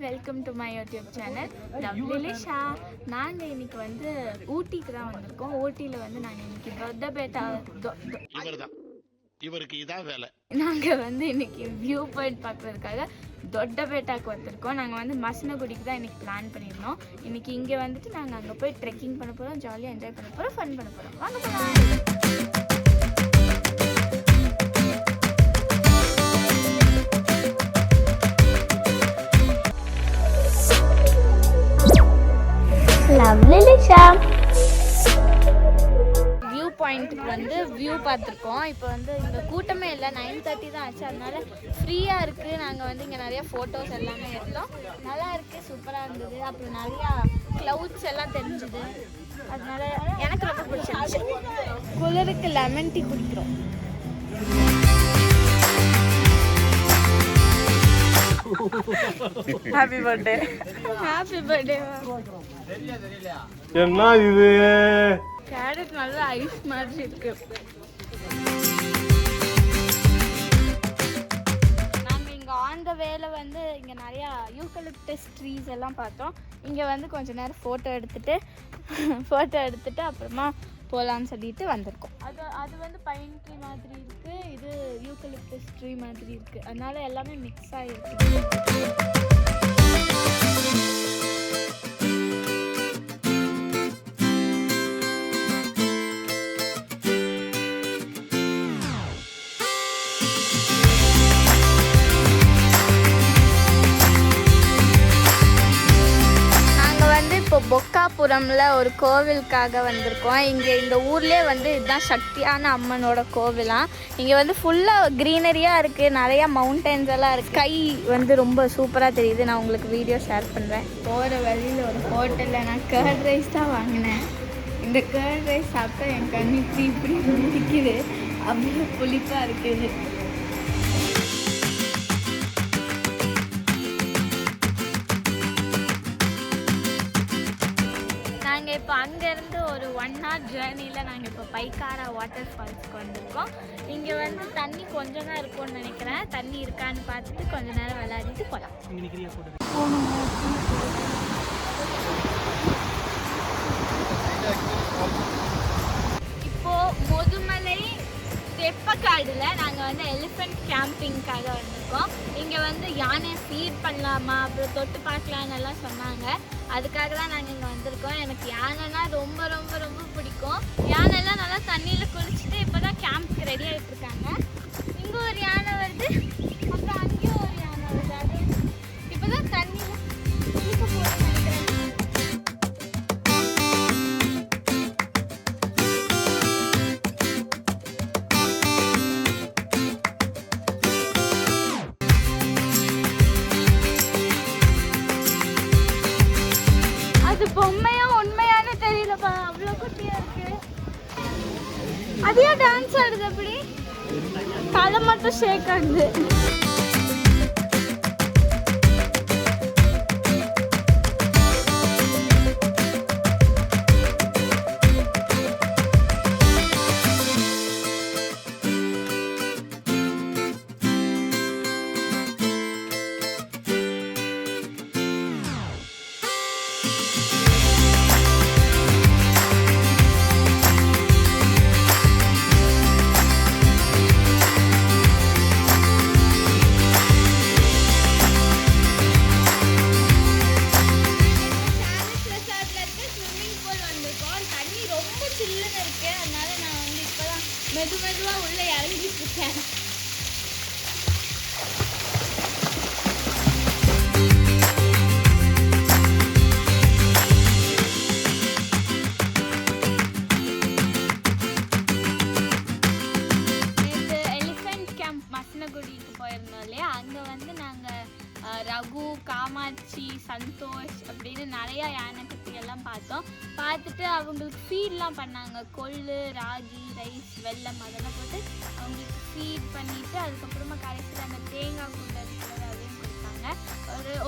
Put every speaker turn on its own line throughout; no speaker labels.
Welcome to my YouTube channel lovely Lisha. நாங்கள் இன்னைக்கு வந்து ஊட்டிக்கு தான் வந்திருக்கோம். ஊட்டியில் வந்து நாங்கள் இன்னைக்கு தொட்டபேட்டா
இவருக்கு இதான் வேலை.
நாங்கள் வந்து இன்னைக்கு வியூ பாயிண்ட் பார்க்குறதுக்காக தொட்டபேட்டாக்கு வந்திருக்கோம். நாங்கள் வந்து மசனகுடிக்கு தான் இன்னைக்கு பிளான் பண்ணியிருந்தோம். இன்னைக்கு இங்கே வந்துட்டு நாங்கள் அங்கே போய் ட்ரெக்கிங் பண்ண போகிறோம், ஜாலியாக என்ஜாய் பண்ண போகிறோம், ஃபன் பண்ண போகிறோம். வாங்க போகலாம். லவ்லி லிஷா வியூ பாயிண்ட்டுக்கு வந்து வியூ பார்த்துருக்கோம். இப்போ வந்து இங்கே கூட்டமே இல்லை, 9:30 தான் ஆச்சு. அதனால ஃப்ரீயாக இருக்குது. நாங்கள் வந்து இங்கே நிறையா ஃபோட்டோஸ் எல்லாமே எடுத்தோம். நல்லா இருக்குது, சூப்பராக இருந்தது. அப்புறம் நிறையா க்ளவுட்ஸ் எல்லாம் தெரிஞ்சுது. அதனால எனக்கு ரொம்ப பிடிச்சிருந்துச்சு. குளிருக்கு லெமன் டீ குடிக்கிறோம். Happy birthday. Happy birthday.
என்ன இது?
கேரட் நல்லா ஐஸ் மாதிரி இருக்கு. நாங்க இங்க ஆன் த வேல வந்து இங்க நிறைய யூக்கலிப்டஸ் ட்ரீஸ் எல்லாம் பார்த்தோம். இங்க வந்து கொஞ்ச நேரம் போட்டோ எடுத்துட்டு அப்புறமா போகலான்னு சொல்லிட்டு வந்திருக்கோம். அது வந்து பைன் ட்ரீ மாதிரி இருக்கு, இது யூக்கலிப்டஸ் ட்ரீ மாதிரி இருக்கு. அதனால எல்லாமே மிக்ஸ் ஆகிருக்கு. இப்போ பொக்காபுரம்ல ஒரு கோவிலுக்காக வந்திருக்கோம். இங்கே இந்த ஊர்லேயே வந்து இதுதான் சக்தியான அம்மனோட கோவிலாம். இங்கே வந்து ஃபுல்லாக க்ரீனரியாக இருக்குது, நிறையா மவுண்டன்ஸ் எல்லாம் இருக்குது. ஸ்கை வந்து ரொம்ப சூப்பராக தெரியுது. நான் உங்களுக்கு வீடியோ ஷேர் பண்ணுறேன். போகிற வழியில் ஒரு ஹோட்டலில் நான் கர்ட் ரைஸ் தான் வாங்கினேன். இந்த கர்ட் ரைஸ் சாப்பிட்டா என் கண்ணு இப்படி முடிக்குது, அவ்வளோ புளிப்பாக இருக்குது. இப்போ அங்கேருந்து ஒரு 1 hour ஜேர்னியில் நாங்கள் இப்போ பைக்காரா வாட்டர் ஃபால்ஸ்க்கு வந்திருக்கோம். இங்கே வந்து தண்ணி கொஞ்சம் தான் இருக்கும்னு நினைக்கிறேன். தண்ணி இருக்கான்னு பார்த்துட்டு கொஞ்ச நேரம் விளையாடிட்டு போகலாம். இப்போது முதுமலை தெப்பக்காடில் நாங்கள் வந்து எலிஃபெண்ட் கேம்பிங்காக வந்திருக்கோம். இங்கே வந்து யானை ஃபீட் பண்ணலாமா, அப்புறம் தொட்டு பார்க்கலான்னு எல்லாம் சொன்னாங்க. அதுக்காக தான் நாங்கள் இங்கே வந்திருக்கோம். எனக்கு யானைனா ரொம்ப ரொம்ப ரொம்ப பிடிக்கும். யானைலாம் நல்லா தண்ணியில் குளிச்சுட்டு இப்போ தான் கேம்ப்க்கு ரெடி ஆகிட்டு இருக்காங்க. இங்கே ஒரு யானை வருது, அப்புறம் அங்கேயும் ஒரு யானை வருது. அது இப்போ தான் தண்ணியில் குளிக்க போகிறேன்னு நினைக்கிறேன். பொம்மையா உண்மையானு தெரியலப்பா, அவ்வளோ குட்டியா இருக்கு. அதையா டான்ஸ் ஆடுது, அப்படி தலை மட்டும் ஷேக் ஆகுது. மெதுவாக உள்ள இறங்கிட்டு இருக்கேன். நேற்று எலிஃபெண்ட் கேம்ப் மசனகுடிக்கு போயிருந்தோம் இல்லையா, அங்கே வந்து நாங்கள் ரகு, காமாட்சி, சந்தோஷ் அப்படின்னு நிறையா யானை குட்டியெல்லாம் பார்த்தோம். பார்த்துட்டு அவங்களுக்கு ஃபீட்லாம் பண்ணாங்க. கொள்ளு, ராகி, ரைஸ், வெல்லம் அதெல்லாம் போட்டு அவங்களுக்கு ஃபீட் பண்ணிவிட்டு அதுக்கப்புறமா கடைசியில் அந்த தேங்காய் குண்டை இருக்கிறது அதையும் கொடுத்தாங்க.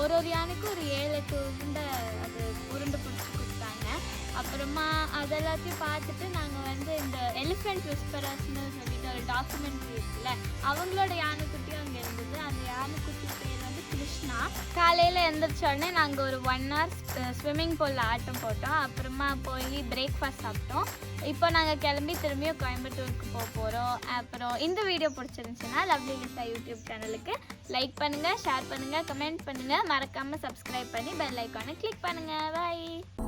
ஒரு யானைக்கு ஒரு 7-8 உருண்டை அது உருண்டை பிடிச்சி கொடுத்தாங்க. அப்புறமா அதெல்லாத்தையும் பார்த்துட்டு நாங்கள் வந்து இந்த எலிஃபெண்ட் விஸ்பரர்ஸ்னு சொல்லிட்டு ஒரு டாக்குமெண்ட்ரி இருக்குல்ல, அவங்களோட யானைக்குட்டியும் அங்கே இருந்தது. அந்த யானைக்குட்டி பேர் வந்து கிருஷ்ண இருந்துச்சுன்னா காலையில் எழுந்திரிச்ச உடனே நாங்கள் ஒரு 1 hour ஸ்விம்மிங் பூலில் ஆட்டம் போட்டோம். அப்புறமா போய் பிரேக்ஃபாஸ்ட் சாப்பிட்டோம். இப்போ நாங்கள் கிளம்பி திரும்பியும் கோயம்புத்தூருக்கு போக போகிறோம். அப்புறம் இந்த வீடியோ பிடிச்சிருந்துச்சுன்னா லவ்லி லிசா யூடியூப் சேனலுக்கு லைக் பண்ணுங்கள், ஷேர் பண்ணுங்கள், கமெண்ட் பண்ணுங்கள், மறக்காமல் சப்ஸ்கிரைப் பண்ணி பெல் ஐக்கானை கிளிக் பண்ணுங்கள். பாய்.